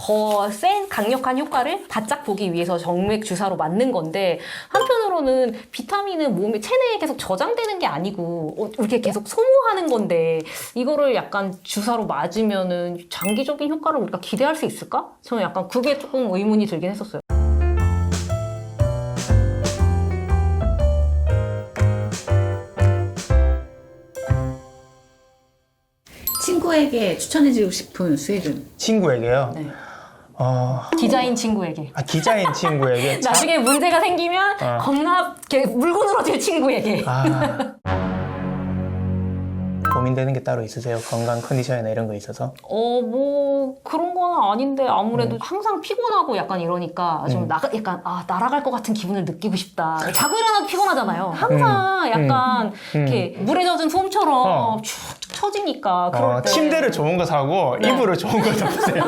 더 센 강력한 효과를 바짝 보기 위해서 정맥 주사로 맞는 건데, 한편으로는 비타민은 몸에 체내에 계속 저장되는 게 아니고 이렇게 계속 소모하는 건데, 이거를 약간 주사로 맞으면은 장기적인 효과를 우리가 기대할 수 있을까? 저는 약간 그게 조금 의문이 들긴 했었어요. 친구에게 추천해주고 싶은 수액은? 친구에게요? 네. 기자인 친구에게. 기자인 친구에게. 나중에 문제가 생기면 겁나 이렇게 물고 늘어질 친구에게. 고민되는 게 따로 있으세요? 건강 컨디션이나 이런 거 있어서? 뭐 그런 건 아닌데, 아무래도 항상 피곤하고 약간 이러니까 좀 약간 날아갈 것 같은 기분을 느끼고 싶다. 자고 일어나도 피곤하잖아요. 항상 약간 이렇게 물에 젖은 솜처럼 축축 처지니까. 그럴 때 침대를 좋은 거 사고 이불을 좋은 거 덮으세요.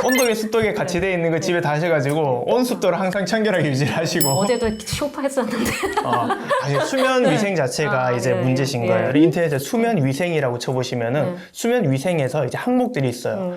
온도계 습도계 같이 돼 있는 거 집에 다 하셔가지고 온습도를 항상 청결하게 유지하시고. 어제도 쇼파 했었는데. 아니, 수면 위생 자체가 이제 문제신 거예요. 인터넷에 수면 위생이라고 쳐보시면은 수면 위생에서 이제 항목들이 있어요.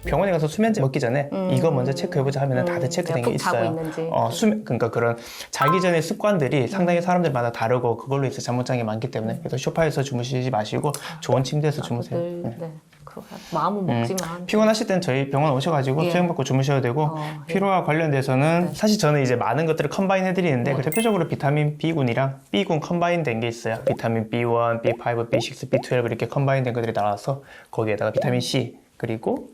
병원에 가서 수면제 먹기 전에 이거 먼저 체크해보자 하면 다들 체크된 게 있어요. 자고 있는지. 그러니까 그런 자기 전에 습관들이 상당히 사람들마다 다르고 그걸로 인해서 잘못 잔 게 많기 때문에 그래서 소파에서 주무시지 마시고 좋은 침대에서 주무세요. 마음은 먹지만 피곤하실 땐 저희 병원 오셔가지고 수행받고 주무셔도 되고 피로와 관련돼서는 사실 저는 이제 많은 것들을 컴바인 해드리는데 대표적으로 비타민 B군이랑 B군 컴바인 된 게 있어요. 비타민 B1, B5, B6, B12 이렇게 컴바인 된 것들이 나와서 거기에다가 비타민 C 그리고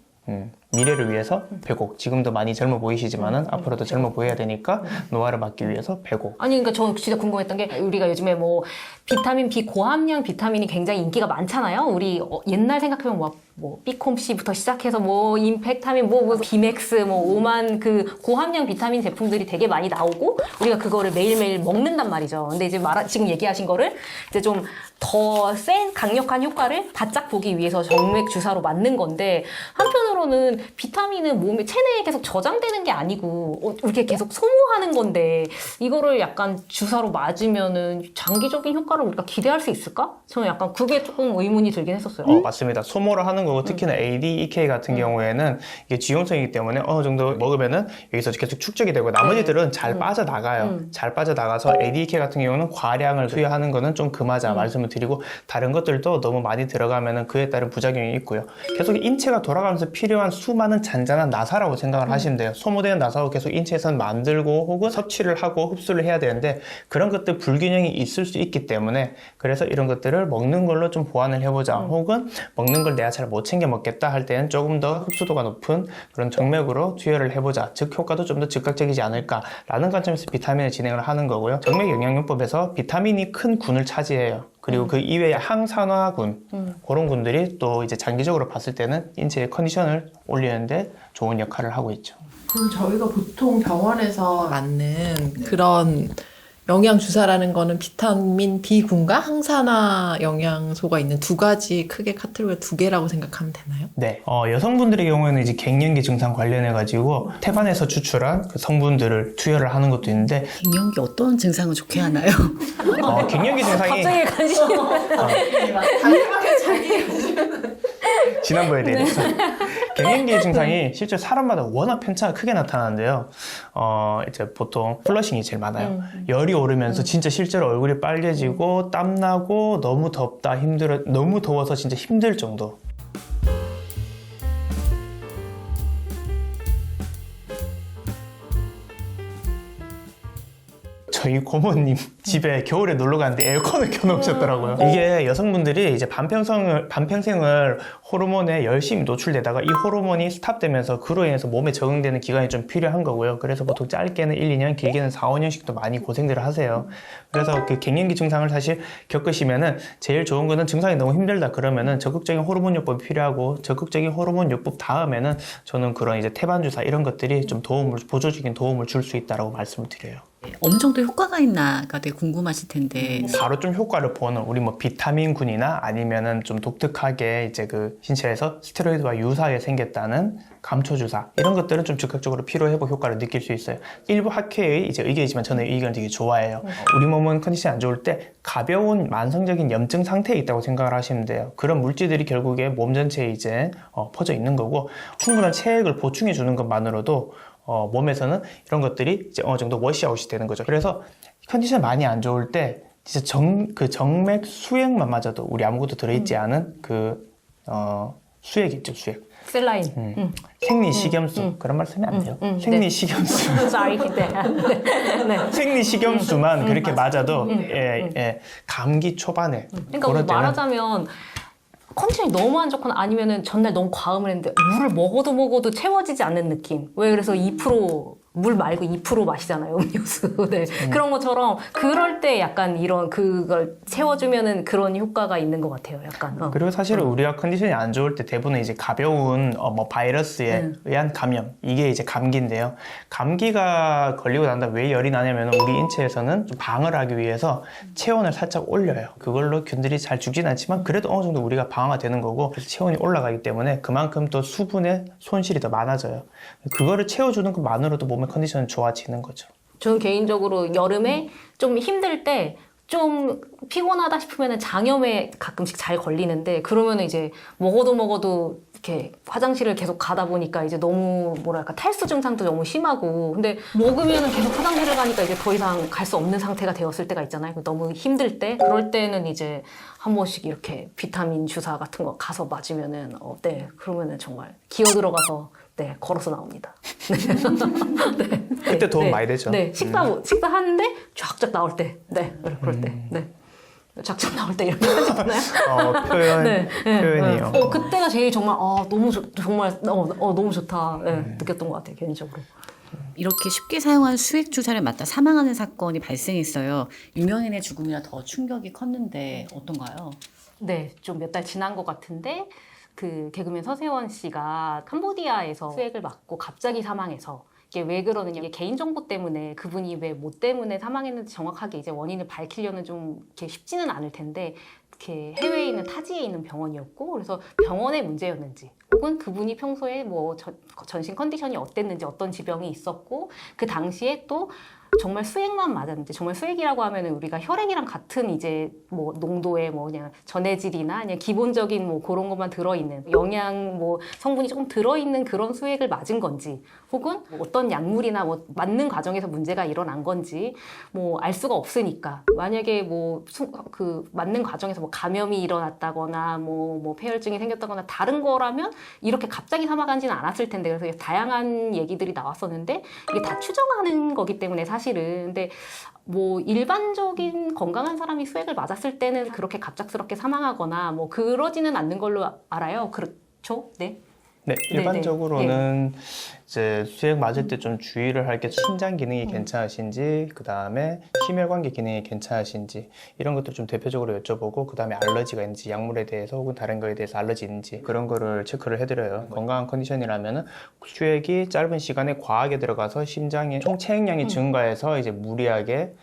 미래를 위해서 배곡. 지금도 많이 젊어 보이시지만은 앞으로도 젊어 보여야 되니까 노화를 막기 위해서 배곡. 아니, 그러니까 저 진짜 궁금했던 게, 우리가 요즘에 뭐 비타민 B 고함량 비타민이 굉장히 인기가 많잖아요. 우리 옛날 생각하면 뭐 비콤씨부터 시작해서 뭐 임팩타민, 뭐 비맥스, 뭐 오만 그 고함량 비타민 제품들이 되게 많이 나오고 우리가 그거를 매일매일 먹는단 말이죠. 근데 이제 지금 얘기하신 거를 이제 좀 더 센 강력한 효과를 바짝 보기 위해서 정맥 주사로 맞는 건데, 한편으로는 비타민은 몸에 체내에 계속 저장되는 게 아니고 이렇게 계속 소모하는 건데, 이거를 약간 주사로 맞으면은 장기적인 효과를 우리가 기대할 수 있을까? 저는 약간 그게 조금 의문이 들긴 했었어요. 맞습니다. 소모를 하는 거고 특히나 ADEK 같은 경우에는 이게 지용성이기 때문에 어느 정도 먹으면은 여기서 계속 축적이 되고 나머지들은 잘 빠져나가요. 잘 빠져나가서 ADEK 같은 경우는 과량을 투여하는 거는 좀 금하자 말씀을 드리고, 다른 것들도 너무 많이 들어가면은 그에 따른 부작용이 있고요. 계속 인체가 돌아가면서 필요한 수많은 잔잔한 나사라고 생각을 하시면 돼요. 소모되는 나사を계속 인체에서는 만들고 혹은 섭취를 하고 흡수를 해야 되는데 그런 것들 불균형이 있을 수 있기 때문에, 그래서 이런 것들을 먹는 걸로 좀 보완을 해보자 혹은 먹는 걸 내가 잘 못 챙겨 먹겠다 할 때는 조금 더 흡수도가 높은 그런 정맥으로 투여를 해보자, 즉 효과도 좀 더 즉각적이지 않을까라는 관점에서 비타민을 진행을 하는 거고요. 정맥 영양요법에서 비타민이 큰 군을 차지해요. 그리고 그 이외에 항산화군, 그런 군들이 또 이제 장기적으로 봤을 때는 인체의 컨디션을 올리는데 좋은 역할을 하고 있죠. 그럼 저희가 보통 병원에서 맞는 그런 영양 주사라는 거는 비타민 B군과 항산화 영양소가 있는 두 가지 크게 카테고리 두 개라고 생각하면 되나요? 네. 여성분들의 경우에는 이제 갱년기 증상 관련해가지고 태반에서 추출한 그 성분들을 투여를 하는 것도 있는데, 갱년기 어떤 증상을 좋게 하나요? 갱년기 증상이 갑자기 관심이 마지막에 자기 지난번에 대해서 갱년기 증상이 실제 사람마다 워낙 편차가 크게 나타나는데요. 이제 보통 플러싱이 제일 많아요. 열이 오르면서 진짜 실제로 얼굴이 빨개지고 땀나고 너무 덥다 너무 더워서 진짜 힘들 정도. 저희 고모님 집에 겨울에 놀러 갔는데 에어컨을 켜놓으셨더라고요. 이게 여성분들이 이제 반평생을 호르몬에 열심히 노출되다가 이 호르몬이 스탑되면서 그로 인해서 몸에 적응되는 기간이 좀 필요한 거고요. 그래서 보통 짧게는 1, 2년, 길게는 4, 5년씩도 많이 고생들을 하세요. 그래서 그 갱년기 증상을 사실 겪으시면은 제일 좋은 거는 증상이 너무 힘들다 그러면은 적극적인 호르몬요법이 필요하고, 적극적인 호르몬요법 다음에는 저는 그런 이제 태반주사 이런 것들이 좀 보조적인 도움을 줄 수 있다라고 말씀을 드려요. 어느 정도 효과가 있나가 되게 궁금하실 텐데 바로 좀 효과를 보는 우리 뭐 비타민군이나 아니면은 좀 독특하게 이제 그 신체에서 스테로이드와 유사하게 생겼다는 감초 주사 이런 것들은 좀 즉각적으로 필요해보 효과를 느낄 수 있어요. 일부 학회의 이제 의견이지만 저는 이 의견을 되게 좋아해요. 우리 몸은 컨디션이 안 좋을 때 가벼운 만성적인 염증 상태에 있다고 생각을 하시면 돼요. 그런 물질들이 결국에 몸 전체에 이제 퍼져 있는 거고 충분한 체액을 보충해 주는 것만으로도 몸에서는 이런 것들이 이제 어느 정도 워시아웃이 되는 거죠. 그래서 컨디션 많이 안 좋을 때 진짜 정맥 수액만 맞아도 우리 아무것도 들어있지 않은 수액 있죠, 수액. 셀라인. 생리식염수 그런 말 쓰면 안 돼요. 생리식염수. Sorry. 네. 생리식염수만 그렇게 맞아도 감기 초반에 그러니까 우리 말하자면 컨디션이 너무 안 좋거나 아니면은 전날 너무 과음을 했는데 물을 먹어도 채워지지 않는 느낌. 왜 그래서 2% 물 말고 2% 마시잖아요, 음료수. 네. 그런 것처럼 그럴 때 약간 이런 그걸 채워주면은 그런 효과가 있는 것 같아요, 약간. 그리고 사실은 우리가 컨디션이 안 좋을 때 대부분 이제 가벼운 뭐 바이러스에 의한 감염 이게 이제 감기인데요. 감기가 걸리고 난 다음에 왜 열이 나냐면 우리 인체에서는 좀 방어를 하기 위해서 체온을 살짝 올려요. 그걸로 균들이 잘 죽진 않지만 그래도 어느 정도 우리가 방어가 되는 거고 그래서 체온이 올라가기 때문에 그만큼 또 수분의 손실이 더 많아져요. 그거를 채워주는 것만으로도 몸의 컨디션은 좋아지는 거죠. 저는 개인적으로 여름에 좀 힘들 때 좀 피곤하다 싶으면 장염에 가끔씩 잘 걸리는데 그러면 이제 먹어도 이렇게 화장실을 계속 가다 보니까 이제 너무 뭐랄까 탈수 증상도 너무 심하고 근데 먹으면 계속 화장실을 가니까 이제 더 이상 갈 수 없는 상태가 되었을 때가 있잖아요. 너무 힘들 때 그럴 때는 이제 한 번씩 이렇게 비타민 주사 같은 거 가서 맞으면은 네 그러면은 정말 기어 들어가서 네 걸어서 나옵니다. 네. 그때 도움 많이 되죠. 네 식사하는데 쫙쫙 나올 때, 네 그럴 때, 네 쫙쫙 나올 때 이렇게 하잖아요. 표현이요. 그때가 제일 정말 너무 정말 너무 좋다 느꼈던 것 같아요 개인적으로. 이렇게 쉽게 사용한 수액 주사를 맞다 사망하는 사건이 발생했어요. 유명인의 죽음이라 더 충격이 컸는데 어떤가요? 네, 좀 몇 달 지난 것 같은데 그 개그맨 서세원 씨가 캄보디아에서 수액을 맞고 갑자기 사망해서 이게 왜 그러느냐 이게 개인정보 때문에 그분이 왜 뭐 때문에 사망했는지 정확하게 이제 원인을 밝히려는 좀 이렇게 쉽지는 않을 텐데 이렇게 해외에 있는 타지에 있는 병원이었고 그래서 병원의 문제였는지 혹은 그분이 평소에 뭐 전신 컨디션이 어땠는지 어떤 지병이 있었고 그 당시에 또 정말 수액만 맞았는데 정말 수액이라고 하면은 우리가 혈액이랑 같은 이제 뭐 농도의 뭐 그냥 전해질이나 그냥 기본적인 뭐 그런 것만 들어있는 영양 뭐 성분이 조금 들어있는 그런 수액을 맞은 건지 혹은 뭐 어떤 약물이나 뭐 맞는 과정에서 문제가 일어난 건지 뭐 알 수가 없으니까 만약에 뭐 그 맞는 과정에서 뭐 감염이 일어났다거나 뭐 폐혈증이 생겼다거나 다른 거라면 이렇게 갑자기 사망하지는 않았을 텐데 그래서 다양한 얘기들이 나왔었는데 이게 다 추정하는 거기 때문에 사실은 근데 뭐 일반적인 건강한 사람이 수액을 맞았을 때는 그렇게 갑작스럽게 사망하거나 뭐 그러지는 않는 걸로 알아요. 그렇죠? 네. 네, 일반적으로는 이제 수액 맞을 때 좀 주의를 할 게 신장 기능이 괜찮으신지, 그 다음에 심혈관계 기능이 괜찮으신지 이런 것들 좀 대표적으로 여쭤보고 그 다음에 알러지가 있는지 약물에 대해서 혹은 다른 거에 대해서 알러지 있는지 그런 거를 체크를 해드려요. 건강한 컨디션이라면은 수액이 짧은 시간에 과하게 들어가서 심장의 총 체액량이 증가해서 이제 무리하게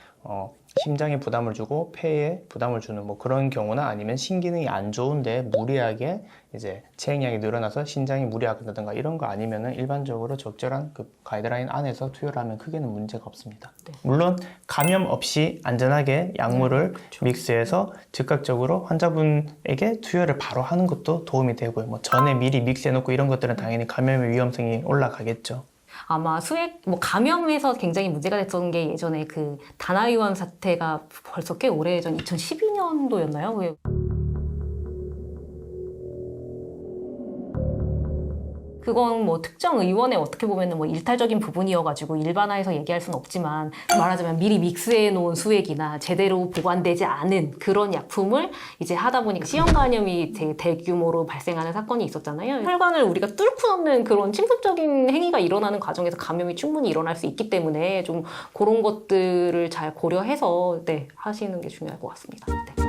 심장에 부담을 주고 폐에 부담을 주는 뭐 그런 경우나 아니면 신기능이 안 좋은데 무리하게 이제 체액량이 늘어나서 신장이 무리하다든가 이런 거 아니면은 일반적으로 적절한 그 가이드라인 안에서 투여를 하면 크게는 문제가 없습니다. 네. 물론 감염 없이 안전하게 약물을 믹스해서 즉각적으로 환자분에게 투여를 바로 하는 것도 도움이 되고요. 뭐 전에 미리 믹스해 놓고 이런 것들은 당연히 감염의 위험성이 올라가겠죠. 아마 수액, 뭐 감염에서 굉장히 문제가 됐던 게 예전에 그 다나위원 사태가 벌써 꽤 오래전 2012년도였나요? 그건 뭐 특정 의원의 어떻게 보면은 뭐 일탈적인 부분이어가지고 일반화해서 얘기할 수는 없지만 말하자면 미리 믹스해 놓은 수액이나 제대로 보관되지 않은 그런 약품을 이제 하다 보니까 C형 간염이 되게 대규모로 발생하는 사건이 있었잖아요. 혈관을 우리가 뚫고 넣는 그런 침습적인 행위가 일어나는 과정에서 감염이 충분히 일어날 수 있기 때문에 좀 그런 것들을 잘 고려해서 네, 하시는 게 중요할 것 같습니다. 네.